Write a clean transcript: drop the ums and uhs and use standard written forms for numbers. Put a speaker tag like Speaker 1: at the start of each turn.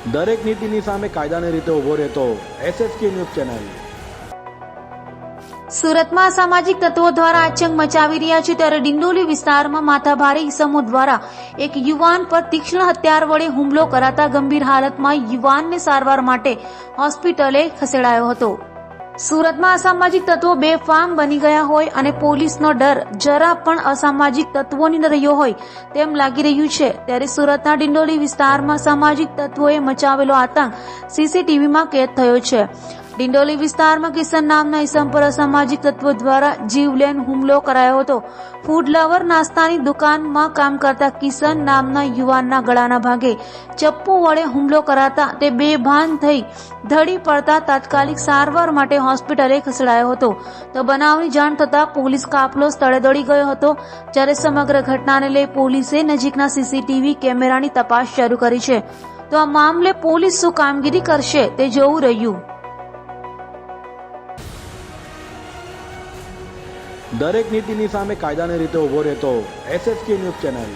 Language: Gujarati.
Speaker 1: દરેક નીતિની સામે કાયદાની રીતે ઉભો રહેતો SSK ન્યૂઝ ચેનલ।
Speaker 2: સુરતમાં અસામાજિક તત્વો દ્વારા આતંક મચાવી રહ્યા છે ત્યારે ડિંડોલી વિસ્તારમાં માથાભારે ઇસમો દ્વારા એક યુવાન પર તીક્ષ્ણ હથિયાર વડે હુમલો કરાતા ગંભીર હાલતમાં યુવાનને સારવાર માટે હોસ્પિટલે ખસેડાયો હતો। સુરતમાં અસામાજિક તત્વો બેફામ બની ગયા હોય અને પોલીસનો ડર જરા પણ અસામાજિક તત્વોની ન રહ્યો હોય તેમ લાગી રહ્યું છે ત્યારે સુરતના ડિંડોલી વિસ્તારમાં સામાજિક તત્વોએ મચાવેલો આતંક CCTVમાં કેદ થયો છે। ડિંડોલી વિસ્તારમાં કિશન નામના ઇસમ પર અસામાજિક તત્વો દ્વારા જીવલેણ હુમલો કરાયો હતો। ફૂડ લવર નાસ્તાની દુકાનમાં કામ કરતા કિશન નામના યુવાનના ગળાના ભાગે ચપ્પુ વડે હુમલો કરાતા તે બેભાન થઈ ધડી પડતા તાત્કાલિક સારવાર માટે હોસ્પિટલે ખસેડાયો હતો તો બનાવની જાણ થતાં પોલીસ કાફલો સ્થળે દોડી ગયો હતો। જ્યારે સમગ્ર ઘટનાને લઈ પોલીસે નજીકના CCTV કેમેરાની તપાસ શરૂ કરી છે તો આ મામલે પોલીસ શું કામગીરી કરશે તે જોવું રહ્યું।
Speaker 1: દરેક નીતિની સામે કાયદાની રીતે ઉભો રહેતો SSK ન્યૂઝ ચેનલ।